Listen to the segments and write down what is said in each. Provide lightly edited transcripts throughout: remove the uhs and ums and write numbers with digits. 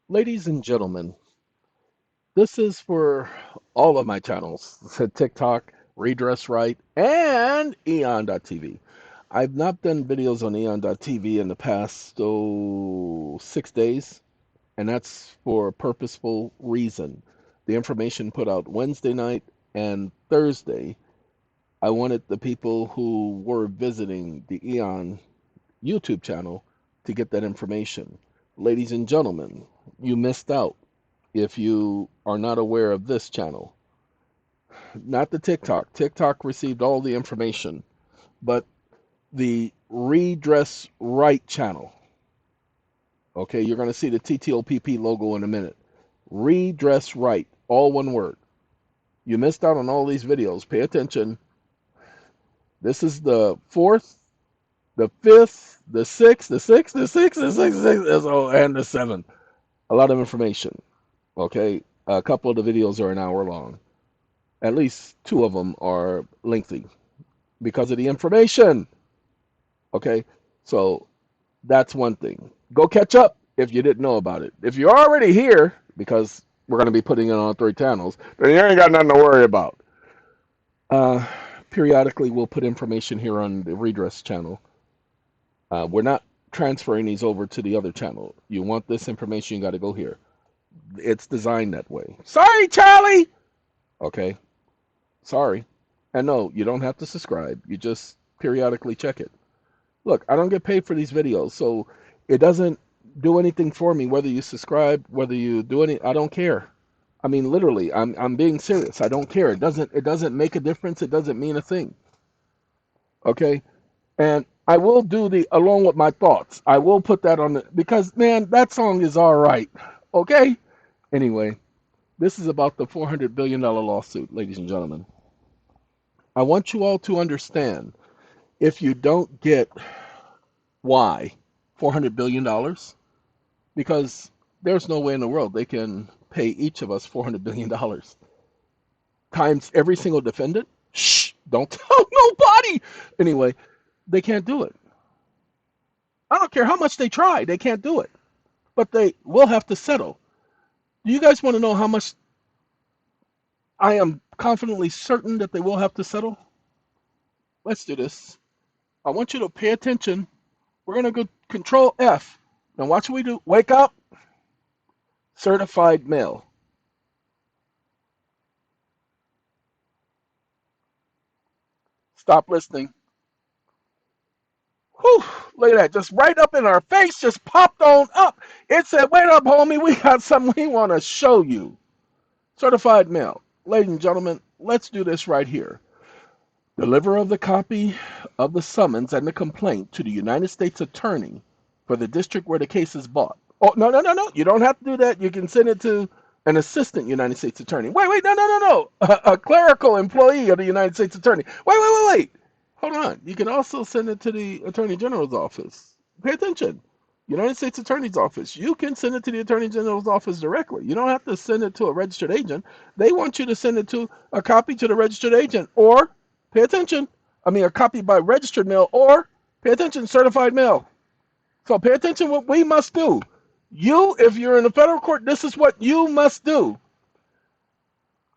Ladies and gentlemen, this is for all of my channels, TikTok, Redress Right, and EeoN.tv. I've not done videos on EeoN.tv in the past 6 days, and that's for a purposeful reason. The information put out Wednesday night and Thursday. I wanted the people who were visiting the EeoN YouTube channel to get that information. Ladies and gentlemen, you missed out if you are not aware of this channel. Not the TikTok. TikTok received all the information, but the Redress Right channel. Okay, you're going to see the TTOPP logo in a minute. Redress Right, all one word. You missed out on all these videos. Pay attention. This is the fourth, the fifth, the sixth, the sixth, the sixth, the sixth, the sixth, and the seventh. A lot of information. Okay, a couple of the videos are an hour long. At least two of them are lengthy because of the information. Okay, so that's one thing. Go catch up if you didn't know about it. If you're already here, because we're going to be putting it on 3 channels, then you ain't got nothing to worry about. Uh, Periodically, we'll put information here on the Redress channel. We're not transferring these over to the other channel. You want this information, you got to go here. It's designed that way. Sorry, Charlie. Okay, sorry. And no, you don't have to subscribe. You just periodically check it. Look, I don't get paid for these videos, so it doesn't do anything for me whether you subscribe, whether you do any. I don't care. I mean, literally, I'm being serious. I don't care. It doesn't make a difference. It doesn't mean a thing. Okay, and I will do the along with my thoughts. I will put that on the because man, that song is all right. Okay. Anyway, this is about the $400 billion lawsuit, ladies and gentlemen. I want you all to understand if you don't get why $400 billion, because there's no way in the world they can pay each of us $400 billion times every single defendant. Shh, don't tell nobody. Anyway, they can't do it. I don't care how much they try, they can't do it. But they will have to settle. Do you guys want to know how much I am confidently certain that they will have to settle? Let's do this. I want you to pay attention. We're going to go Control F. Now watch what we do. Wake up. Certified mail. Stop listening. Whew, look at that. Just right up in our face, just popped on up. It said, wait up, homie. We got something we want to show you. Certified mail. Ladies and gentlemen, let's do this right here. Deliver of the copy of the summons and the complaint to the United States Attorney for the district where the case is brought. Oh, no, no, no, no. You don't have to do that. You can send it to an assistant United States Attorney. Wait, no, no, no, no. A clerical employee of the United States Attorney. Wait. Hold on. You can also send it to the Attorney General's office. Pay attention. United States Attorney's office. You can send it to the Attorney General's office directly. You don't have to send it to a registered agent. They want you to send it to a copy to the registered agent, or pay attention. I mean, a copy by registered mail, or pay attention, certified mail. So pay attention what we must do. You, if you're in the federal court, this is what you must do.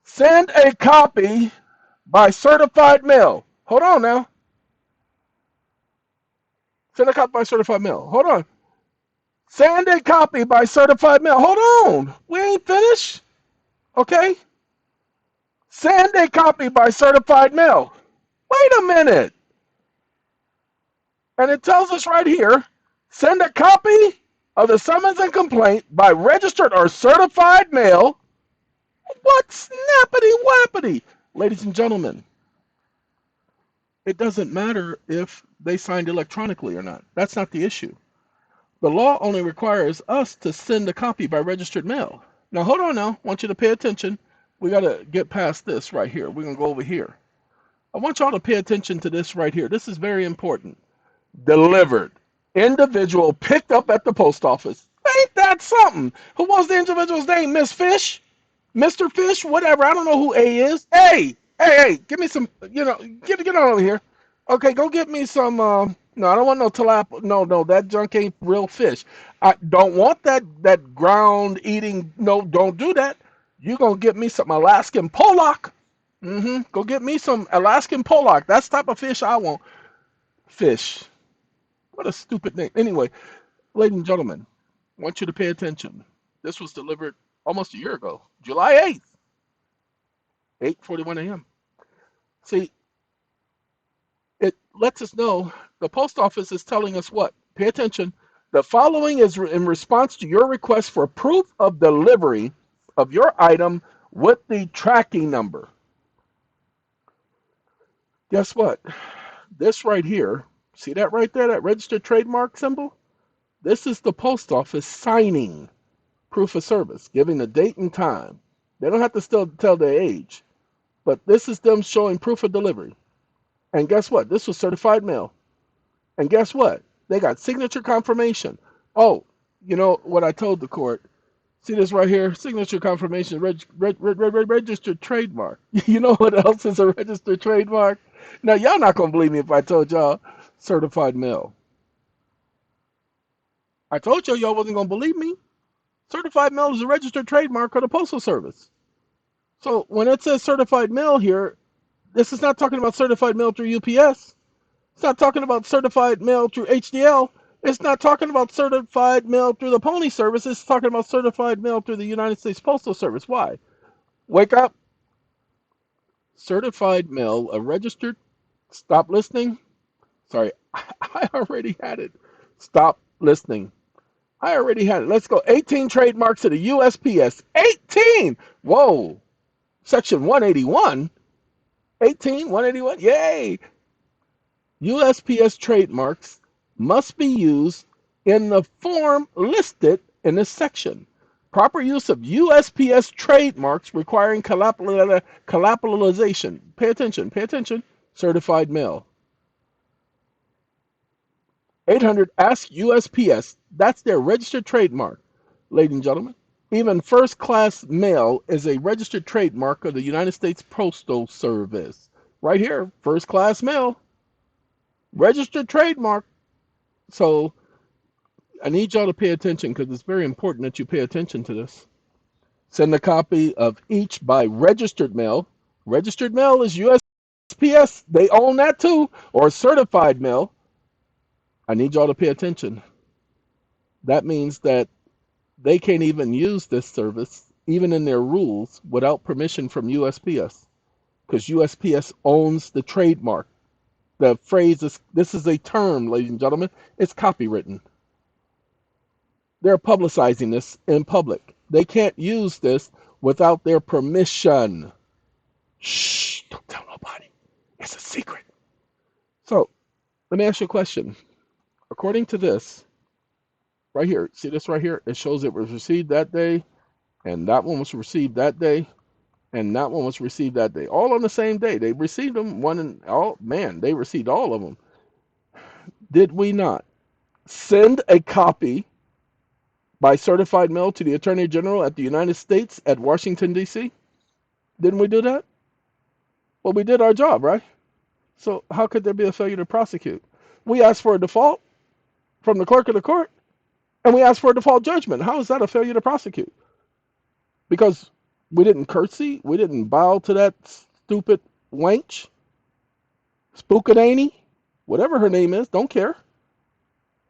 Send a copy by certified mail. Hold on now. Send a copy by certified mail. Hold on. Send a copy by certified mail. Hold on. We ain't finished. Okay? Send a copy by certified mail. Wait a minute. And it tells us right here, send a copy of the summons and complaint by registered or certified mail. What snappity wappity? Ladies and gentlemen, it doesn't matter if they signed electronically or not. That's not the issue. The law only requires us to send a copy by registered mail. Now, hold on now. I want you to pay attention. We got to get past this right here. We're going to go over here. I want y'all to pay attention to this right here. This is very important. Delivered. Individual picked up at the post office. Ain't that something? Who was the individual's name? Miss Fish? Mr. Fish? Whatever. I don't know who A is. Hey, give me some, get on over here. Okay, go get me some, no, I don't want no tilapia. No, that junk ain't real fish. I don't want that ground eating. No, don't do that. You're gonna get me some Alaskan pollock. Go get me some Alaskan pollock. That's the type of fish I want. Fish. What a stupid name. Anyway, ladies and gentlemen, I want you to pay attention. This was delivered almost a year ago, July 8th, 8:41 a.m. See, it lets us know the post office is telling us what? Pay attention. The following is in response to your request for proof of delivery of your item with the tracking number. Guess what? This right here, see that right there, that registered trademark symbol? This is the post office signing proof of service, giving the date and time. They don't have to still tell their age, but this is them showing proof of delivery. And guess what? This was certified mail. And guess what? They got signature confirmation. Oh, you know what I told the court? See this right here? Signature confirmation, registered trademark. You know what else is a registered trademark? Now, y'all not going to believe me if I told y'all certified mail. I told y'all wasn't going to believe me. Certified mail is a registered trademark of the Postal Service. So when it says certified mail here, this is not talking about certified mail through UPS. It's not talking about certified mail through HDL. It's not talking about certified mail through the Pony Service. It's talking about certified mail through the United States Postal Service. Why? Wake up. Certified mail, a registered. Stop listening. Sorry, I already had it. Stop listening. I already had it. Let's go. 18 trademarks of the USPS. 18! Whoa. Section 181. 18, 181. Yay! USPS trademarks must be used in the form listed in this section. Proper use of USPS trademarks requiring capitalization. Pay attention, pay attention. Certified mail. 800 Ask USPS. That's their registered trademark, ladies and gentlemen. Even first class mail is a registered trademark of the United States Postal Service. Right here, first class mail. Registered trademark. So I need y'all to pay attention because it's very important that you pay attention to this. Send a copy of each by registered mail. Registered mail is USPS. They own that too. Or certified mail. I need y'all to pay attention. That means that they can't even use this service, even in their rules, without permission from USPS. Because USPS owns the trademark. The phrase is, this is a term, ladies and gentlemen, it's copywritten. They're publicizing this in public. They can't use this without their permission. Shh, don't tell nobody. It's a secret. So, let me ask you a question. According to this, right here, see this right here? It shows it was received that day, and that one was received that day, and that one was received that day. All on the same day. They received them, one and all, man, they received all of them. Did we not send a copy by certified mail to the Attorney General at the United States at Washington, D.C.? Didn't we do that? Well, we did our job, right? So how could there be a failure to prosecute? We asked for a default from the clerk of the court, and we asked for a default judgment. How is that a failure to prosecute? Because we didn't curtsy, we didn't bow to that stupid wench, Spookadaney, whatever her name is, don't care.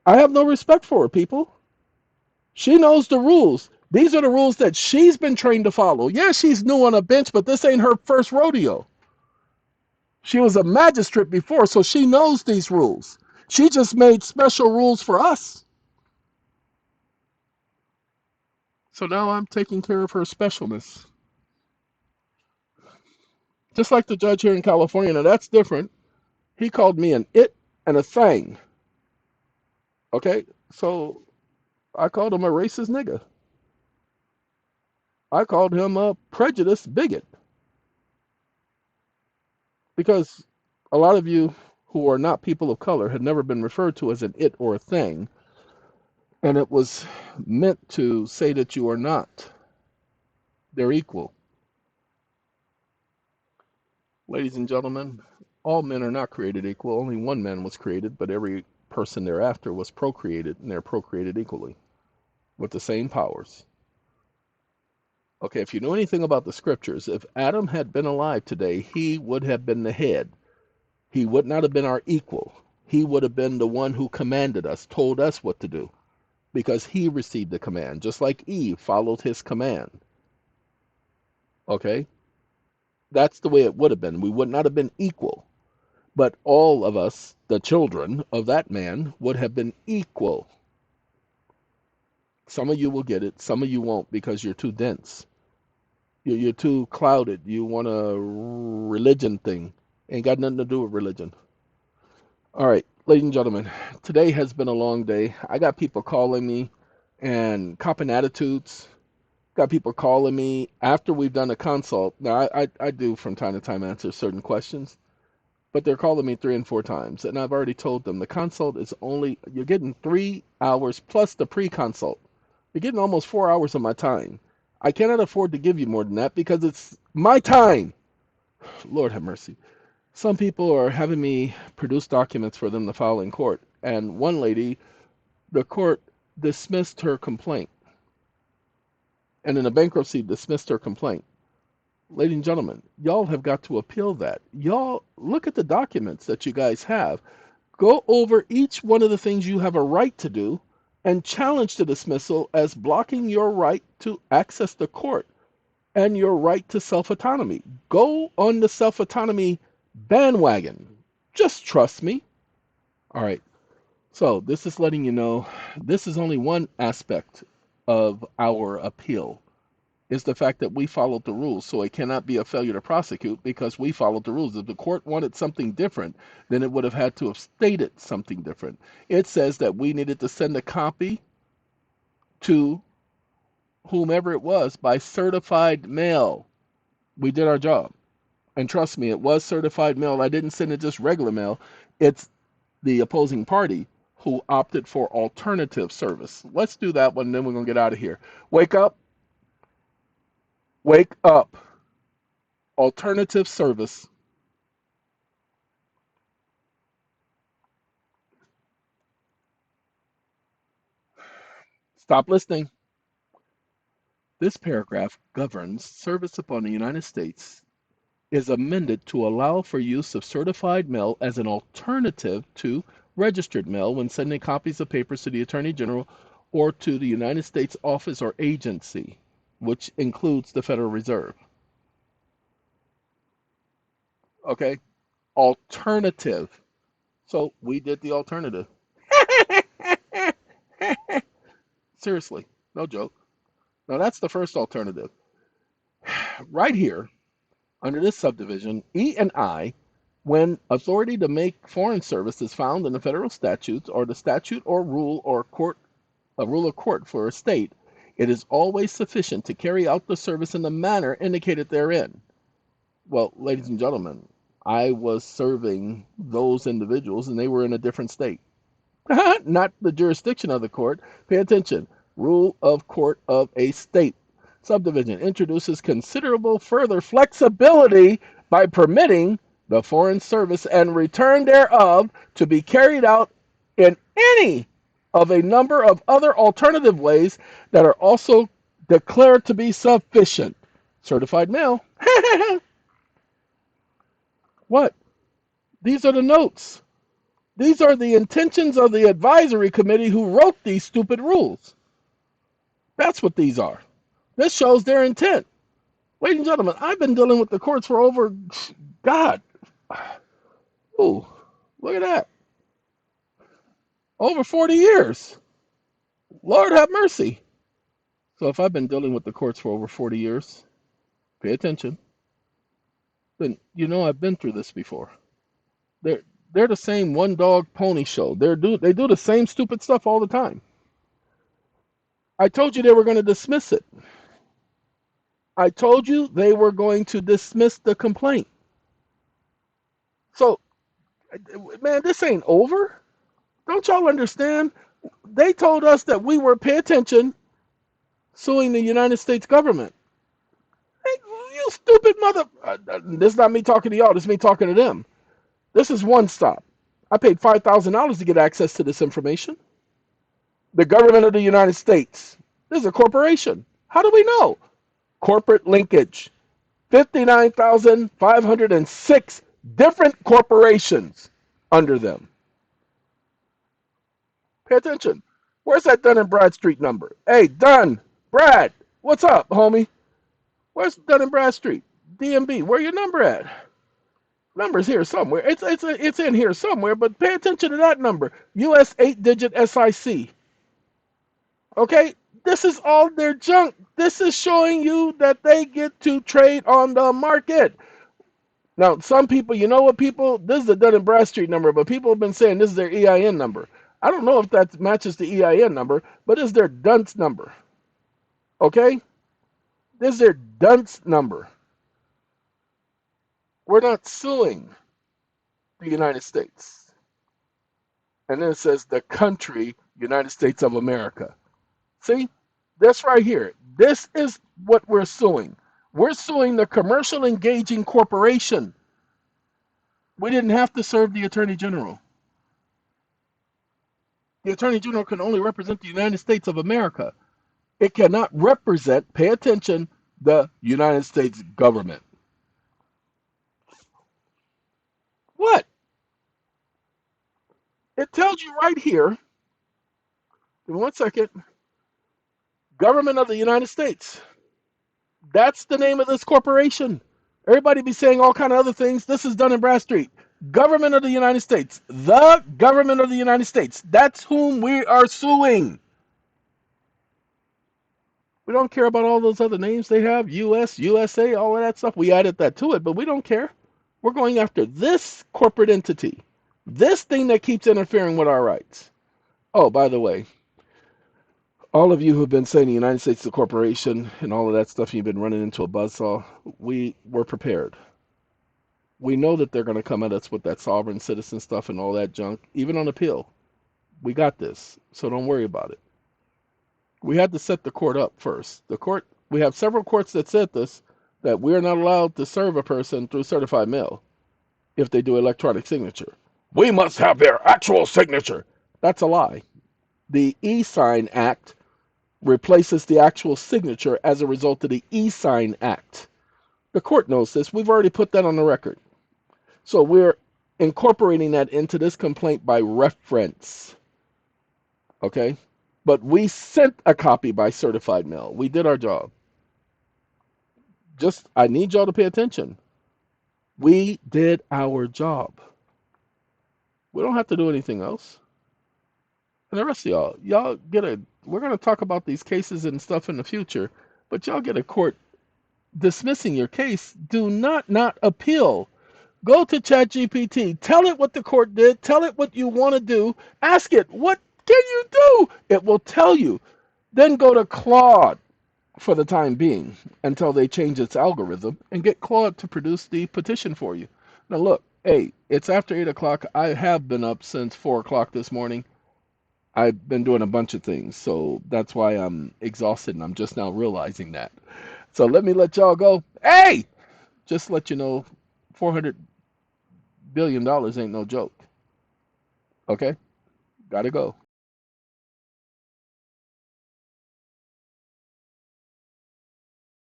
I have no respect for her, people. She knows the rules. These are the rules that she's been trained to follow. Yeah, she's new on a bench, but this ain't her first rodeo. She was a magistrate before, so she knows these rules. She just made special rules for us. So now I'm taking care of her specialness. Just like the judge here in California. Now that's different. He called me an it and a thing. Okay? So I called him a racist nigga. I called him a prejudiced bigot. Because a lot of you who are not people of color had never been referred to as an it or a thing. And it was meant to say that you are not. They're equal. Ladies and gentlemen, all men are not created equal. Only one man was created, but every person thereafter was procreated, and they're procreated equally. with the same powers. Okay, if you know anything about the scriptures, if Adam had been alive today, he would have been the head. He would not have been our equal. He would have been the one who commanded us, told us what to do, because he received the command, just like Eve followed his command. Okay? That's the way it would have been. We would not have been equal. But all of us, the children of that man, would have been equal. Some of you will get it, some of you won't because you're too dense. You're too clouded. You want a religion thing. Ain't got nothing to do with religion. All right, ladies and gentlemen, today has been a long day. I got people calling me and copping attitudes. Got people calling me after we've done a consult. Now, I do from time to time answer certain questions, but they're calling me 3 and 4 times. And I've already told them the consult is only, you're getting 3 hours plus the pre-consult. You're getting almost 4 hours of my time. I cannot afford to give you more than that because it's my time. Lord have mercy. Some people are having me produce documents for them to file in court. And one lady, the court dismissed her complaint. And in a bankruptcy, dismissed her complaint. Ladies and gentlemen, y'all have got to appeal that. Y'all look at the documents that you guys have. Go over each one of the things you have a right to do and challenge the dismissal as blocking your right to access the court and your right to self-autonomy. Go on the self-autonomy bandwagon. Just trust me. All right. So this is letting you know this is only one aspect of our appeal, is the fact that we followed the rules. So it cannot be a failure to prosecute because we followed the rules. If the court wanted something different, then it would have had to have stated something different. It says that we needed to send a copy to whomever it was by certified mail. We did our job. And trust me, it was certified mail. I didn't send it just regular mail. It's the opposing party who opted for alternative service. Let's do that one, then we're going to get out of here. Wake up. Wake up. Alternative service. Stop listening. This paragraph governs service upon the United States is amended to allow for use of certified mail as an alternative to registered mail when sending copies of papers to the Attorney General or to the United States office or agency, which includes the Federal Reserve. Okay? Alternative. So we did the alternative. Seriously, no joke. Now that's the first alternative. Right here, under this subdivision, E and I, when authority to make foreign service is found in the federal statutes or the statute or rule or court, a rule of court for a state, it is always sufficient to carry out the service in the manner indicated therein. Well, ladies and gentlemen, I was serving those individuals and they were in a different state. Not the jurisdiction of the court. Pay attention. Rule of court of a state. Subdivision introduces considerable further flexibility by permitting the foreign service and return thereof to be carried out in any of a number of other alternative ways that are also declared to be sufficient. Certified mail. What? These are the notes. These are the intentions of the advisory committee who wrote these stupid rules. That's what these are. This shows their intent. Ladies and gentlemen, I've been dealing with the courts for over, God, ooh, look at that. Over 40 years. Lord have mercy. So if I've been dealing with the courts for over 40 years, pay attention, then you know I've been through this before. They're the same one dog pony show. They do the same stupid stuff all the time. I told you they were going to dismiss it. I told you they were going to dismiss the complaint. So, man, this ain't over. Don't y'all understand? They told us that we were, pay attention, suing the United States government. Hey, you stupid mother. This is not me talking to y'all. This is me talking to them. This is one stop. I paid $5,000 to get access to this information. The government of the United States This is a corporation. How do we know? Corporate linkage. 59,506 different corporations under them. Pay attention. Where's that Dun and Bradstreet number? Hey, Dun, Brad, what's up, homie? Where's Dun and Bradstreet? DMB, where your number at? Number's here somewhere. It's in here somewhere, but pay attention to that number. US 8-digit SIC. Okay? This is all their junk. This is showing you that they get to trade on the market. Now, some people, you know what, people? This is the Dun and Bradstreet number, but people have been saying this is their EIN number. I don't know if that matches the EIN number, but it's their dunce number. Okay? This is their dunce number. We're not suing the United States. And then it says the country, United States of America. See? This right here. This is what we're suing. We're suing the commercial engaging corporation. We didn't have to serve the Attorney General. The Attorney General can only represent the United States of America. It cannot represent, pay attention, the United States government. What? It tells you right here, give me 1 second, government of the United States. That's the name of this corporation. Everybody be saying all kind of other things. This is Dun and Bradstreet. Government of the United States. The government of the United States. That's whom we are suing. We don't care about all those other names they have. US, USA, all of that stuff. We added that to it, but we don't care. We're going after this corporate entity. This thing that keeps interfering with our rights. Oh, by the way, all of you who have been saying the United States is a corporation and all of that stuff, you've been running into a buzzsaw. We were prepared. We know that they're going to come at us with that sovereign citizen stuff and all that junk, even on appeal. We got this, so don't worry about it. We had to set the court up first. The court, we have several courts that said this, that we are not allowed to serve a person through certified mail if they do electronic signature. We must have their actual signature. That's a lie. The e-sign act replaces the actual signature as a result of the e-sign act. The court knows this. We've already put that on the record. So we're incorporating that into this complaint by reference. Okay? But we sent a copy by certified mail. We did our job. Just, I need y'all to pay attention. We did our job. We don't have to do anything else. And the rest of y'all get a, we're going to talk about these cases and stuff in the future, but y'all get a court dismissing your case. Do not appeal. Go to ChatGPT. Tell it what the court did. Tell it what you want to do. Ask it, what can you do? It will tell you. Then go to Claude for the time being until they change its algorithm and get Claude to produce the petition for you. Now look, hey, it's after 8 o'clock. I have been up since 4 o'clock this morning. I've been doing a bunch of things, so that's why I'm exhausted, and I'm just now realizing that. So let me let y'all go. Hey! Just let you know, $400 billion ain't no joke. Okay? Gotta go.